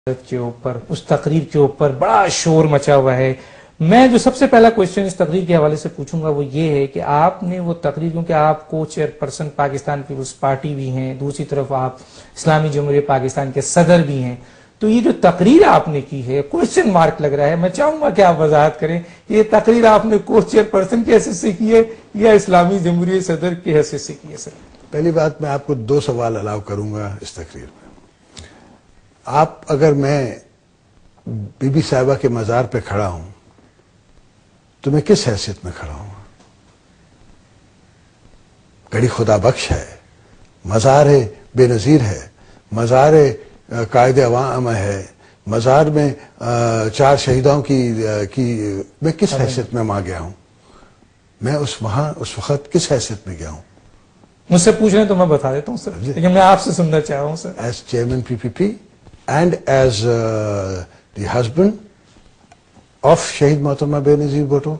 کے اوپر اس تقریر کے اوپر بڑا شور مچا ہوا ہے. میں جو سب سے پہلا کوشچن اس تقریر کے حوالے سے پوچھوں گا وہ یہ ہے کہ آپ نے وہ تقریر، کیونکہ آپ کو چیئرپرسن پاکستان پیپلز پارٹی بھی ہیں، دوسری طرف آپ اسلامی جمہوریہ پاکستان کے صدر بھی ہیں، تو یہ جو تقریر آپ نے کی ہے کوشچن مارک لگ رہا ہے. میں چاہوں گا کہ آپ وضاحت کریں یہ تقریر آپ نے کو چیئرپرسن کی حیثیت سے کی ہے یا اسلامی جمہوریہ صدر کی حیثیت سے کی ہے؟ سر پہلی بات، میں آپ کو 2 سوال الاؤ کروں گا اس تقریر میں. اگر میں بی بی صاحبہ کے مزار پہ کھڑا ہوں تو میں کس حیثیت میں کھڑا ہوں؟ گھڑی خدا بخش ہے، مزار ہے بے نظیر ہے، مزار قائد عوام ہے، مزار میں 4 شہیدوں کی میں کس حیثیت میں وہاں گیا ہوں؟ میں اس وقت کس حیثیت میں گیا ہوں؟ مجھ سے پوچھ رہے ہیں تو میں بتا دیتا ہوں سر، لیکن میں آپ سے سننا چاہ رہا ہوں sir. As chairman P P P and as the husband of شہید محترمہ Benazir Bhutto,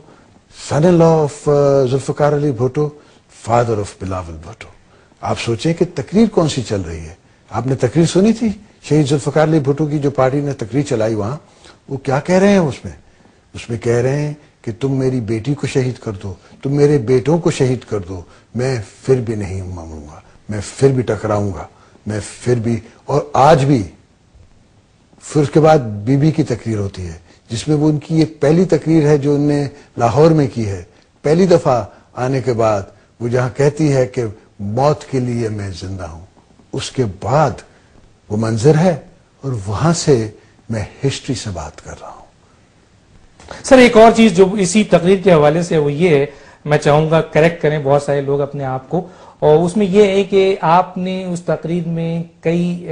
son in law of Zulfikar Ali Bhutto, father of Bilawal Bhutto. آپ سوچیں کہ تقریر کون سی چل رہی ہے. آپ نے تقریر سنی تھی شہید ذوالفقار علی بھٹو کی جو پارٹی نے تقریر چلائی وہاں؟ وہ کیا کہہ رہے ہیں اس میں کہہ رہے ہیں کہ تم میری بیٹی کو شہید کر دو، تم میرے بیٹوں کو شہید کر دو، میں پھر بھی نہیں مانوں گا، میں پھر بھی ٹکراؤں گا، میں پھر بھی. اور آج بھی پھر اس کے بعد بی بی کی تقریر ہوتی ہے جس میں وہ ان کی یہ پہلی تقریر ہے جو انہوں نے لاہور میں کی ہے، پہلی دفعہ آنے کے بعد وہ جہاں کہتی ہے کہ موت کے لیے میں زندہ ہوں. اس کے بعد وہ منظر ہے اور وہاں سے میں ہسٹری سے بات کر رہا ہوں. سر ایک اور چیز جو اسی تقریر کے حوالے سے وہ یہ ہے، میں چاہوں گا کریکٹ کریں بہت سارے لوگ اپنے آپ کو، اور اس میں یہ ہے کہ آپ نے اس تقریر میں کئی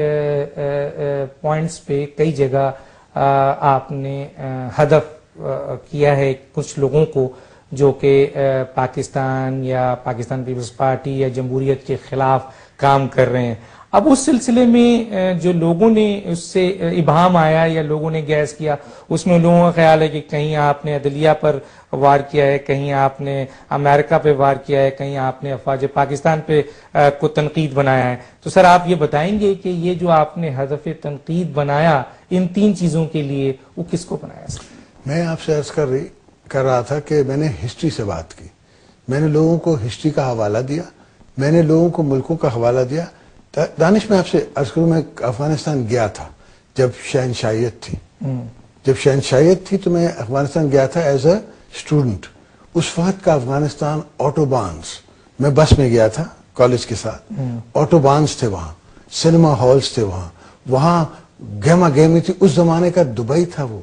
پوائنٹس پہ کئی جگہ آپ نے ہدف کیا ہے کچھ لوگوں کو جو کہ پاکستان یا پاکستان پیپلز پارٹی یا جمہوریت کے خلاف کام کر رہے ہیں. اب اس سلسلے میں جو لوگوں نے اس سے ابہام آیا یا لوگوں نے گیس کیا، اس میں لوگوں کا خیال ہے کہ کہیں آپ نے عدلیہ پر وار کیا ہے، کہیں آپ نے امریکہ پہ وار کیا ہے، کہیں آپ نے افواج پاکستان پہ کو تنقید بنایا ہے. تو سر آپ یہ بتائیں گے کہ یہ جو آپ نے ہدف تنقید بنایا ان 3 چیزوں کے لیے وہ کس کو بنایا؟ سر میں آپ سے عرض کر رہا تھا کہ میں نے ہسٹری سے بات کی، میں نے لوگوں کو ہسٹری کا حوالہ دیا، میں نے لوگوں کو ملکوں کا حوالہ دیا. دانش میں آپ سے عرض کروں، میں افغانستان گیا تھا جب شہنشاہیت تھی تو میں افغانستان گیا تھا ایز اے اسٹوڈنٹ. اس وقت کا افغانستان آٹو بانس، میں بس میں گیا تھا کالج کے ساتھ، آٹو بانس تھے وہاں، سنیما ہالز تھے وہاں گہما گہمی تھی. اس زمانے کا دبئی تھا وہ.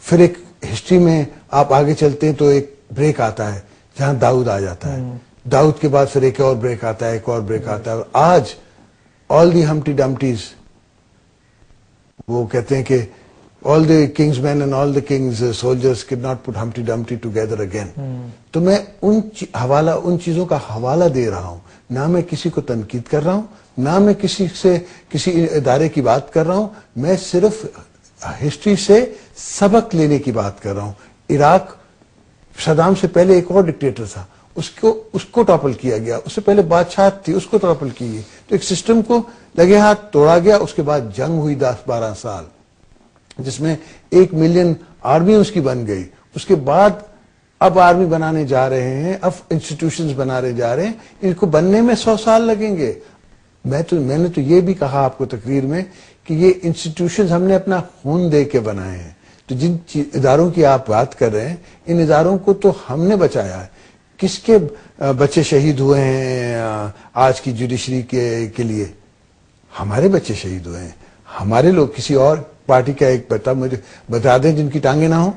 پھر ایک ہسٹری میں آپ آگے چلتے ہیں تو ایک بریک آتا ہے جہاں داؤد آ جاتا ہے، داؤد کے بعد پھر ایک اور بریک آتا ہے، ایک اور بریک آتا ہے. اور آج آل دی ہمٹی ڈمٹیز، وہ کہتے ہیں کہ all the king's men and all the king's soldiers could not put Humpty Dumpty together again. تو میں ان چیزوں کا حوالہ دے رہا ہوں، نہ میں کسی کو تنقید کر رہا ہوں، نہ میں کسی ادارے کی بات کر رہا ہوں. میں صرف ہسٹری سے سبق لینے کی بات کر رہا ہوں. عراق صدام سے پہلے ایک اور ڈکٹیٹر تھا، اس کو ٹاپل کیا گیا. اس سے پہلے بادشاہ تھی، اس کو ٹاپل کی گئی. تو ایک سسٹم کو لگے ہاتھ توڑا گیا. اس کے بعد جنگ ہوئی 10-12 سال جس میں 1 ملین آرمی اس کی بن گئی. اس کے بعد اب آرمی بنانے جا رہے ہیں، اب انسٹیٹیوشنز بنانے جا رہے ہیں. ان کو بننے میں 100 سال لگیں گے. میں نے تو یہ بھی کہا آپ کو تقریر میں کہ یہ انسٹیٹیوشنز ہم نے اپنا خون دے کے بنائے ہیں. تو جن اداروں کی آپ بات کر رہے ہیں ان اداروں کو تو ہم نے بچایا ہے. کس کے بچے شہید ہوئے ہیں آج کی جوڈیشری کے لیے؟ ہمارے بچے شہید ہوئے ہیں. ہمارے لوگ کسی اور پارٹی کا ایک مجھے بتا دیں جن کی ٹانگیں نہ ہوں.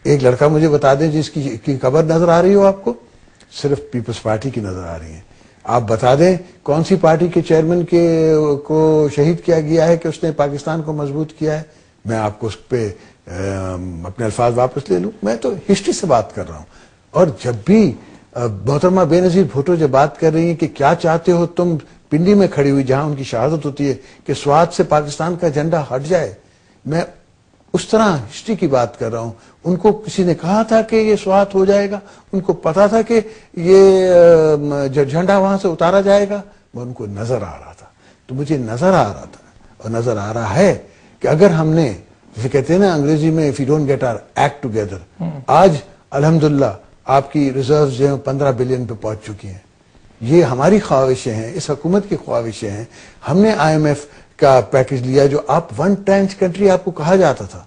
ایک لڑکا مجھے بتا دیں جس کی قبر نظر آ رہی ہو آپ کو؟ صرف پیپلز پارٹی کی نظر آ رہی ہیں. آپ بتا دیں کون سی پارٹی کے چیئرمین کو شہید کیا گیا ہے کہ اس نے پاکستان کو مضبوط کیا ہے؟ میں آپ کو اس پہ اپنے الفاظ واپس لے لوں. میں تو ہسٹری سے بات کر رہا ہوں. اور جب بھی محترمہ بے نظیر بھٹو جب بات کر رہی ہیں کہ کیا چاہتے ہو تم، پنڈی میں کھڑی ہوئی جہاں ان کی شہادت ہوتی ہے، کہ سوات سے پاکستان کا جھنڈا ہٹ جائے، میں اس طرح ہسٹری کی بات کر رہا ہوں. ان کو کسی نے کہا تھا کہ یہ سوات ہو جائے گا، ان کو پتا تھا کہ یہ جھنڈا وہاں سے اتارا جائے گا. وہ ان کو نظر آ رہا تھا. تو مجھے نظر آ رہا تھا اور نظر آ رہا ہے کہ اگر ہم نے جسے کہتے ہیں نا انگریزی میں if you don't get our act together، آج الحمدللہ آپ کی ریزروز جو ہیں 15 بلین پہ پہنچ چکی ہیں. یہ ہماری خواہشیں ہیں، اس حکومت کی خواہشیں ہیں. ہم نے IMF کا پیکج لیا جو آپ 1 ٹرانچ کنٹری آپ کو کہا جاتا تھا،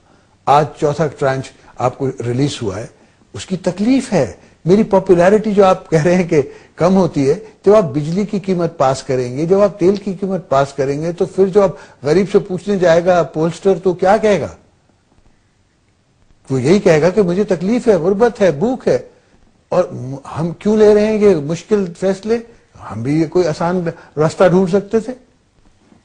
آج 4تھا ٹرانچ آپ کو ریلیز ہوا ہے. اس کی تکلیف ہے. میری پاپولیرٹی جو آپ کہہ رہے ہیں کہ کم ہوتی ہے، جب آپ بجلی کی قیمت پاس کریں گے، جب آپ تیل کی قیمت پاس کریں گے، تو پھر جو آپ غریب سے پوچھنے جائے گا پولسٹر تو کیا کہے گا؟ وہ یہی کہے گا کہ مجھے تکلیف ہے، غربت ہے، بھوک ہے. اور ہم کیوں لے رہے ہیں یہ مشکل فیصلے؟ ہم بھی یہ کوئی آسان راستہ ڈھونڈ سکتے تھے،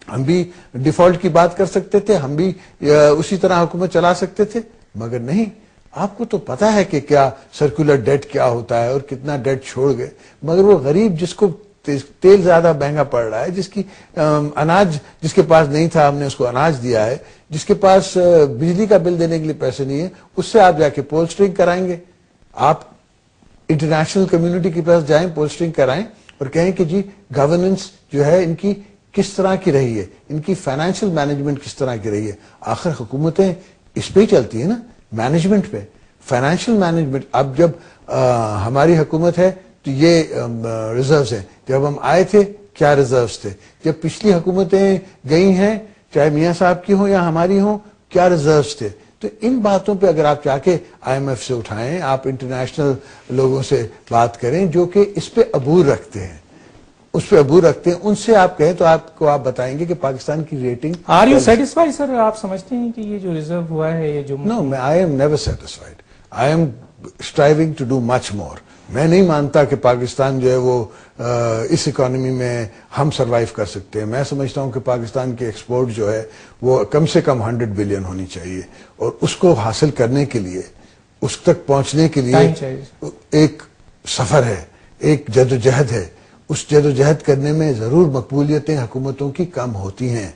ہم بھی ڈیفالٹ کی بات کر سکتے تھے، ہم بھی اسی طرح حکومت چلا سکتے تھے، مگر نہیں. آپ کو تو پتا ہے کہ کیا سرکولر ڈیٹ کیا ہوتا ہے اور کتنا ڈیٹ چھوڑ گئے، مگر وہ غریب جس کو تیل زیادہ مہنگا پڑ رہا ہے، جس کی اناج جس کے پاس نہیں تھا ہم نے اس کو اناج دیا ہے، جس کے پاس بجلی کا بل دینے کے لیے پیسے نہیں ہے، اس سے آپ جا کے پولسٹرنگ کرائیں گے. آپ انٹرنیشنل کمیونٹی کے پاس جائیں، پولسٹرنگ کرائیں اور کہیں کہ جی گورننس جو ہے ان کی کس طرح کی رہی ہے، ان کی فائنینشیل مینجمنٹ کس طرح کی رہی ہے. آخر حکومتیں اس پہ ہی چلتی ہیں نا، مینجمنٹ پہ، فائنینشیل مینجمنٹ. اب جب ہماری حکومت ہے تو یہ ریزروز ہیں. جب ہم آئے تھے کیا ریزروز تھے؟ جب پچھلی حکومتیں گئی ہیں چاہے میاں صاحب کی ہوں یا ہماری ہوں، کیا ریزروز تھے؟ تو ان باتوں پہ اگر آپ چاہ کے IMF سے اٹھائیں، آپ انٹرنیشنل لوگوں سے بات کریں جو کہ اس پہ عبور رکھتے ہیں، اس پہ عبور رکھتے ہیں، ان سے آپ کہیں تو آپ بتائیں گے کہ پاکستان کی ریٹنگ. آر یو سیٹسفائی سر؟ آپ سمجھتے ہیں کہ یہ جو ریزرو ہوا ہے یہ جو no, I am never satisfied. I am striving to do much more. میں نہیں مانتا کہ پاکستان جو ہے وہ اس اکانومی میں ہم سروائیو کر سکتے ہیں. میں سمجھتا ہوں کہ پاکستان کی ایکسپورٹ جو ہے وہ کم سے کم 100 بلین ہونی چاہیے، اور اس کو حاصل کرنے کے لیے، اس تک پہنچنے کے لیے ایک سفر ہے، ایک جدوجہد ہے. اس جدوجہد کرنے میں ضرور مقبولیتیں حکومتوں کی کم ہوتی ہیں،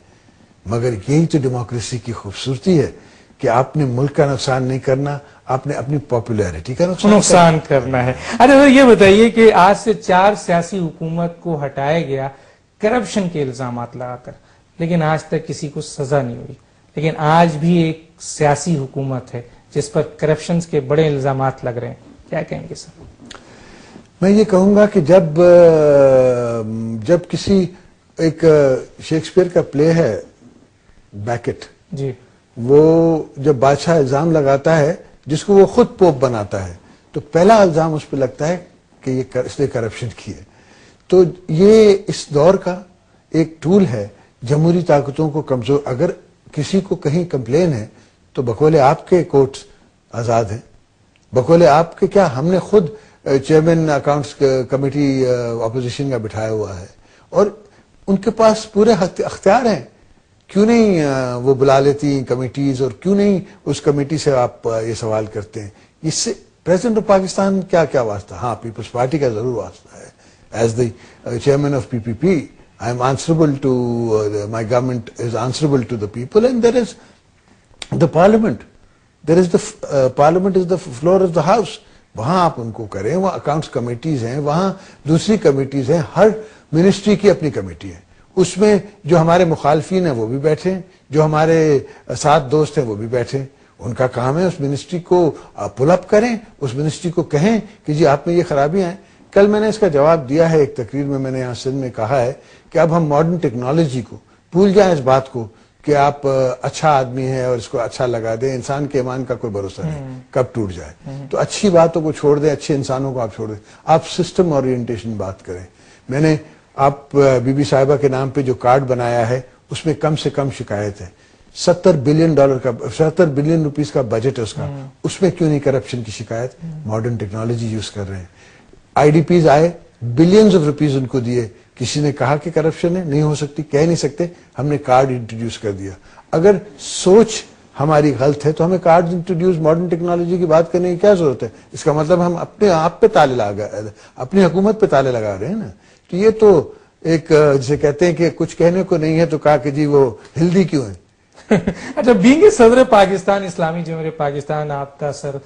مگر یہی تو ڈیموکریسی کی خوبصورتی ہے کہ آپ نے ملک کا نقصان نہیں کرنا، آپ نے اپنی پاپولیرٹی کا نقصان کرنا ہے. اچھا سر یہ بتائیے کہ آج سے 4 سیاسی حکومت کو ہٹایا گیا کرپشن کے الزامات لگا کر، لیکن آج تک کسی کو سزا نہیں ہوئی. لیکن آج بھی ایک سیاسی حکومت ہے جس پر کرپشن کے بڑے الزامات لگ رہے ہیں. کیا کہیں گے سر؟ میں یہ کہوں گا کہ جب کسی ایک شیکسپیئر کا پلے ہے بیکٹ، جی، وہ جب بادشاہ الزام لگاتا ہے جس کو وہ خود پوپ بناتا ہے، تو پہلا الزام اس پہ لگتا ہے کہ یہ اس نے کرپشن کی ہے. تو یہ اس دور کا ایک ٹول ہے جمہوری طاقتوں کو کمزور. اگر کسی کو کہیں کمپلین ہے تو بقول آپ کے کورٹس آزاد ہیں، بقول آپ کے کیا ہم نے خود چیئرمین اکاؤنٹس کمیٹی اپوزیشن کا بٹھایا ہوا ہے اور ان کے پاس پورے اختیار ہیں. کیوں نہیں وہ بلا لیتی کمیٹیز، اور کیوں نہیں اس کمیٹی سے آپ یہ سوال کرتے ہیں؟ اس سے پریزیڈنٹ آف پاکستان کیا واسطہ؟ ہاں، پیپلز پارٹی کا ضرور واسطہ ہے. As the chairman of PPP I am answerable to my government is answerable to the people and there is the parliament. There is the parliament is the floor of the house. وہاں آپ ان کو کریں. وہاں accounts committees ہیں، وہاں دوسری committees ہیں، ہر ministry کی اپنی کمیٹی ہے. اس میں جو ہمارے مخالفین ہیں وہ بھی بیٹھے ہیں، جو ہمارے ساتھ دوست ہیں وہ بھی بیٹھے ہیں. ان کا کام ہے اس منسٹری کو پل اپ کریں، اس منسٹری کو کہیں کہ جی آپ میں یہ خرابیاں ہیں. کل میں نے اس کا جواب دیا ہے ایک تقریر میں نے یہاں سندھ میں کہا ہے کہ اب ہم ماڈرن ٹیکنالوجی کو بھول جائیں، اس بات کو کہ آپ اچھا آدمی ہے اور اس کو اچھا لگا دیں. انسان کے ایمان کا کوئی بھروسہ نہیں کب ٹوٹ جائے. تو اچھی باتوں کو چھوڑ دیں، اچھے انسانوں کو آپ چھوڑ دیں. آپ سسٹم اورینٹیشن بات کریں. میں نے آپ بی بی صاحبہ کے نام پہ جو کارڈ بنایا ہے اس میں کم سے کم شکایت ہے. $70 بلین روپیز کا بجٹ ہے اس کا، اس میں کیوں نہیں کرپشن کی شکایت؟ ماڈرن ٹیکنالوجی یوز کر رہے ہیں. IDPs آئے، بلینز آف روپیز ان کو دیے. کسی نے کہا کہ کرپشن ہے؟ نہیں ہو سکتی، کہہ نہیں سکتے. ہم نے کارڈ انٹروڈیوس کر دیا. اگر سوچ ہماری غلط ہے تو ہمیں کارڈ انٹروڈیوس ماڈرن ٹیکنالوجی کی بات کرنے کی کیا ضرورت ہے؟ اس کا مطلب ہم اپنے آپ پہ تالے لگا، اپنی حکومت پہ تالے لگا رہے ہیں نا. تو یہ تو ایک جسے کہتے ہیں کہ کچھ کہنے کو نہیں ہے تو کہا کہ جی وہ ہلدی کیوں ہے. اچھا، بینگ صدر پاکستان، اسلامی جمہوریہ پاکستان، آپ کا سر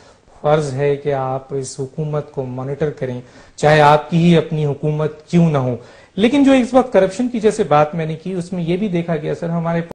فرض ہے کہ آپ اس حکومت کو مانیٹر کریں، چاہے آپ کی ہی اپنی حکومت کیوں نہ ہو. لیکن جو اس وقت کرپشن کی جیسے بات میں نے کی اس میں یہ بھی دیکھا گیا سر ہمارے